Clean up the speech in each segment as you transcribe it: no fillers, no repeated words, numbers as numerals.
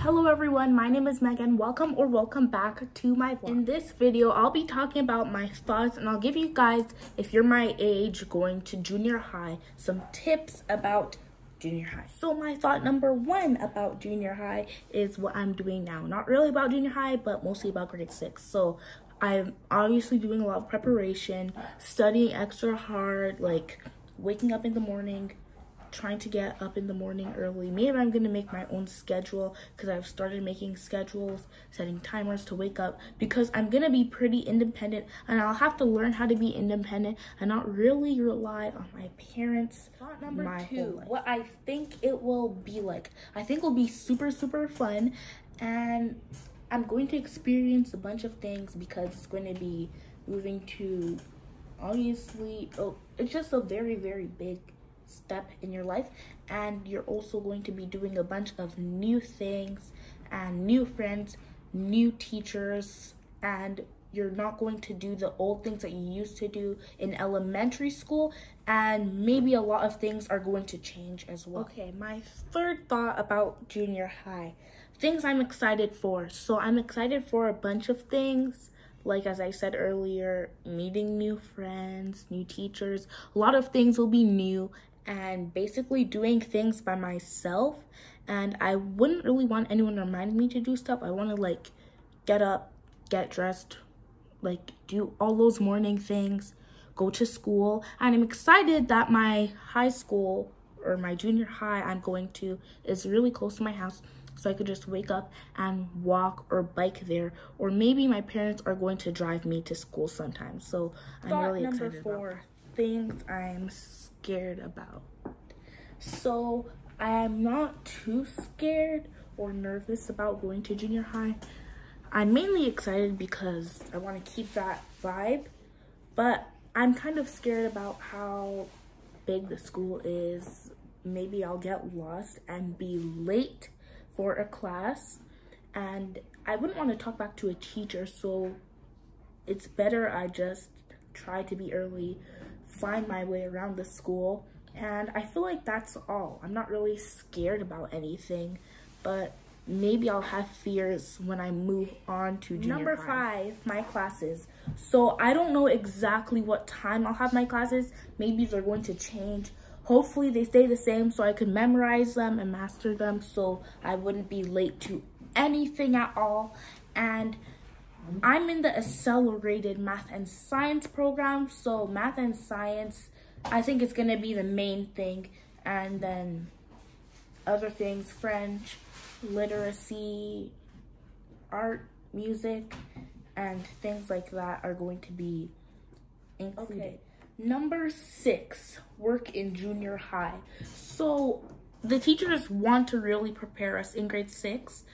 Hello everyone, my name is Megan. Welcome back to my vlog. In this video, I'll be talking about my thoughts and I'll give you guys, if you're my age going to junior high, some tips about junior high. So my thought number one about junior high is what I'm doing now. Not really about junior high, but mostly about grade 6. So I'm obviously doing a lot of preparation, studying extra hard, like waking up in the morning, trying to get up in the morning early. Maybe I'm gonna make my own schedule because I've started making schedules, setting timers to wake up, because I'm gonna be pretty independent and I'll have to learn how to be independent and not really rely on my parents. Thought number two, what I think it will be like. I think it'll be super fun, and I'm going to experience a bunch of things because it's going to be moving to, obviously, it's just a very big step in your life, and you're also going to be doing a bunch of new things and new friends, new teachers, and you're not going to do the old things that you used to do in elementary school, and maybe a lot of things are going to change as well. Okay, my third thought about junior high, things I'm excited for. So I'm excited for a bunch of things. Like, as I said earlier, meeting new friends, new teachers. A lot of things will be new, and basically doing things by myself. And I wouldn't really want anyone to remind me to do stuff. I want to like get up, get dressed, like do all those morning things, go to school. And I'm excited that my high school, or my junior high I'm going to, is really close to my house, so I could just wake up and walk or bike there, or maybe my parents are going to drive me to school sometimes. So I'm really excited. Number 4, things I'm scared about. So I'm not too scared or nervous about going to junior high. I'm mainly excited because I want to keep that vibe, but I'm kind of scared about how big the school is. Maybe I'll get lost and be late for a class, and I wouldn't want to talk back to a teacher, so it's better I just try to be early, find my way around the school, and I feel like that's all. I'm not really scared about anything, but maybe I'll have fears when I move on to junior high. Number 5, my classes. So I don't know exactly what time I'll have my classes. Maybe they're going to change. Hopefully they stay the same so I could memorize them and master them, so I wouldn't be late to anything at all. And I'm in the accelerated math and science program, so math and science, I think it's gonna be the main thing, and then other things, French, literacy, art, music, and things like that are going to be included. Okay. Number 6, work in junior high. So the teachers want to really prepare us in grade 6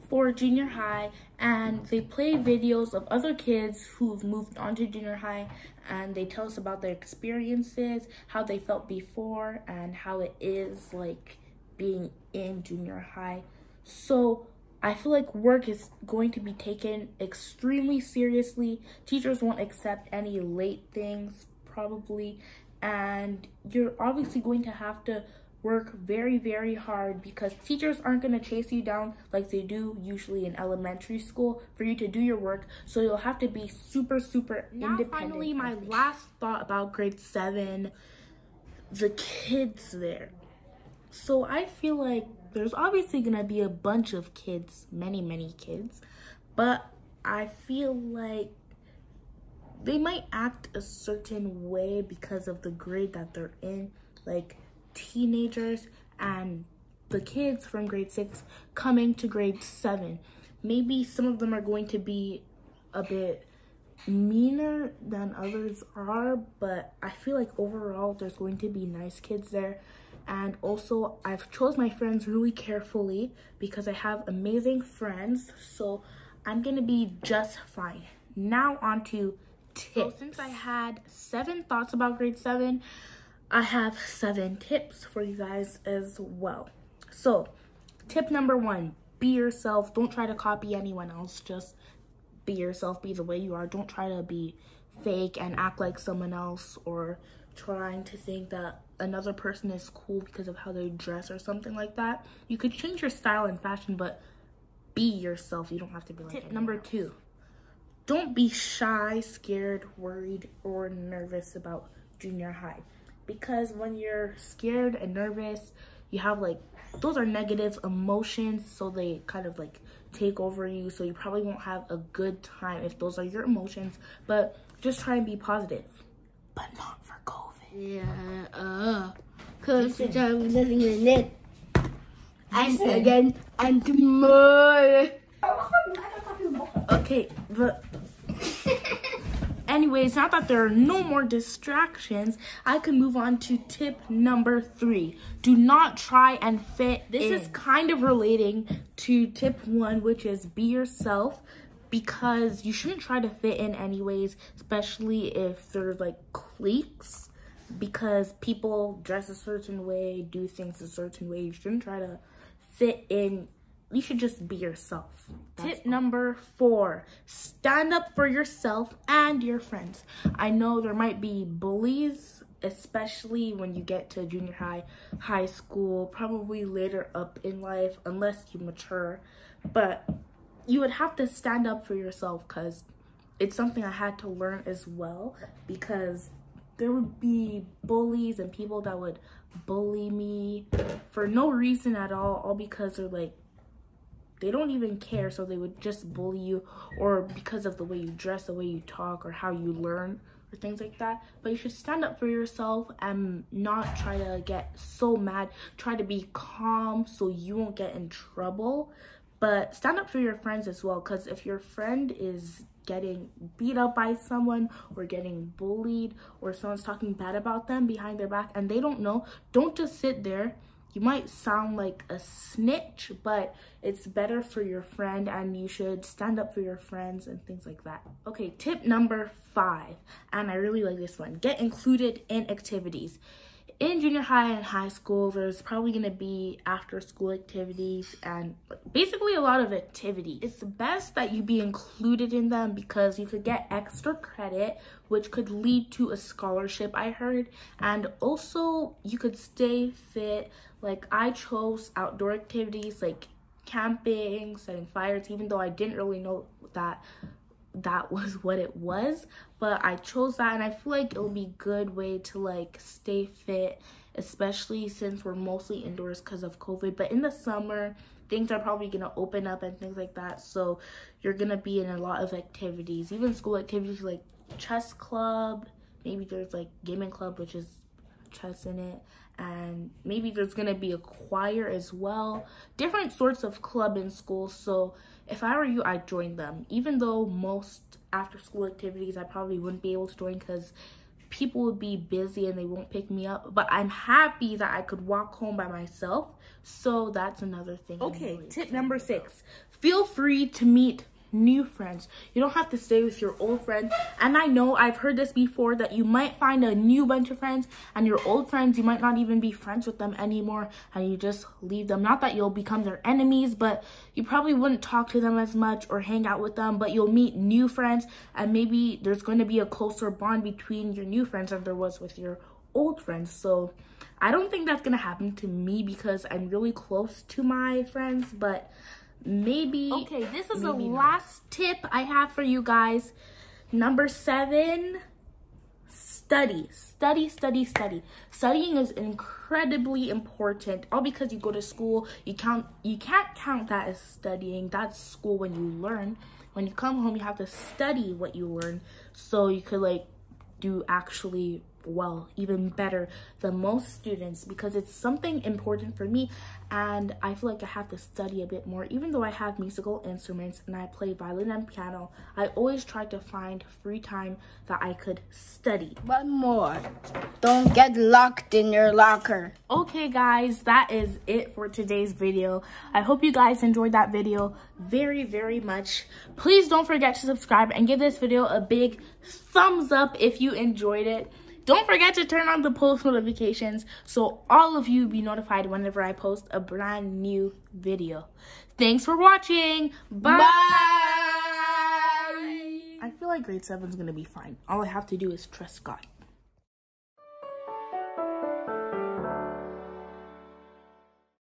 for junior high, and they play videos of other kids who've moved on to junior high, and they tell us about their experiences, how they felt before, and how it is like being in junior high. So I feel like work is going to be taken extremely seriously. Teachers won't accept any late things probably, and you're obviously going to have to work very hard, because teachers aren't going to chase you down like they do usually in elementary school for you to do your work, so you'll have to be super independent. Finally, my last thought about grade 7, the kids there. So I feel like there's obviously going to be a bunch of kids, many kids, but I feel like they might act a certain way because of the grade that they're in, like teenagers and the kids from grade 6 coming to grade 7. Maybe some of them are going to be a bit meaner than others are, but I feel like overall there's going to be nice kids there. And also, I've chose my friends really carefully because I have amazing friends, so I'm gonna be just fine. Now on to tips. So since I had 7 thoughts about grade 7, I have 7 tips for you guys as well. So tip number 1, be yourself. Don't try to copy anyone else. Just be yourself, be the way you are. Don't try to be fake and act like someone else, or trying to think that another person is cool because of how they dress or something like that. You could change your style and fashion, but be yourself. You don't have to be like Tip number 2. Don't be shy, scared, worried, or nervous about junior high. Because when you're scared and nervous, you have like, those are negative emotions, so they kind of like take over you. So you probably won't have a good time if those are your emotions. But just try and be positive. But not for COVID. Yeah, because I'm living in it. And again, and more. Okay, but anyways, now that there are no more distractions, I can move on to tip number 3. Do not try and fit in. This is kind of relating to tip 1, which is be yourself, because you shouldn't try to fit in anyways, especially if there's like cliques, because people dress a certain way, do things a certain way. You shouldn't try to fit in. You should just be yourself. Tip number 4, stand up for yourself and your friends. I know there might be bullies, especially when you get to junior high, high school, probably later up in life, unless you mature. But you would have to stand up for yourself, because it's something I had to learn as well, because there would be bullies and people that would bully me for no reason at all because they're like, they don't even care, so they would just bully you, or because of the way you dress, the way you talk, or how you learn, or things like that. But you should stand up for yourself and not try to get so mad. Try to be calm so you won't get in trouble. But stand up for your friends as well, because if your friend is getting beat up by someone or getting bullied, or someone's talking bad about them behind their back and they don't know, don't just sit there. You might sound like a snitch, but it's better for your friend, and you should stand up for your friends and things like that. Okay, tip number 5, and I really like this one. Get included in activities. In junior high and high school, there's probably going to be after school activities and basically a lot of activities. It's best that you be included in them, because you could get extra credit, which could lead to a scholarship, I heard. And also you could stay fit. Like, I chose outdoor activities like camping, setting fires, even though I didn't really know that was what it was, but I chose that, and I feel like it'll be a good way to like stay fit, especially since we're mostly indoors because of COVID. But in the summer, things are probably gonna open up and things like that, so you're gonna be in a lot of activities, even school activities like chess club. Maybe there's like gaming club, which is chess in it, and maybe there's gonna be a choir as well. Different sorts of club in school. So if I were you, I'd join them, even though most after school activities I probably wouldn't be able to join because people would be busy and they won't pick me up. But I'm happy that I could walk home by myself, so that's another thing. Okay, tip number 6, feel free to meet new friends. You don't have to stay with your old friends. And I know I've heard this before, that you might find a new bunch of friends, and your old friends, you might not even be friends with them anymore, and you just leave them. Not that you'll become their enemies, but you probably wouldn't talk to them as much or hang out with them, but you'll meet new friends, and maybe there's going to be a closer bond between your new friends than there was with your old friends. So I don't think that's going to happen to me because I'm really close to my friends, but maybe. Okay, this is the last tip I have for you guys. Number 7, study. Studying is incredibly important. All because you go to school, you can't count that as studying. That's school when you learn. When you come home, you have to study what you learn, so you could like do actually well, even better than most students, because it's something important for me, and I feel like I have to study a bit more. Even though I have musical instruments and I play violin and piano, I always try to find free time that I could study. One more, don't get locked in your locker. Okay guys, that is it for today's video. I hope you guys enjoyed that video very much. Please don't forget to subscribe and give this video a big thumbs up if you enjoyed it. Don't forget to turn on the post notifications so all of you be notified whenever I post a brand new video. Thanks for watching. Bye. I feel like grade 7 is going to be fine. All I have to do is trust God.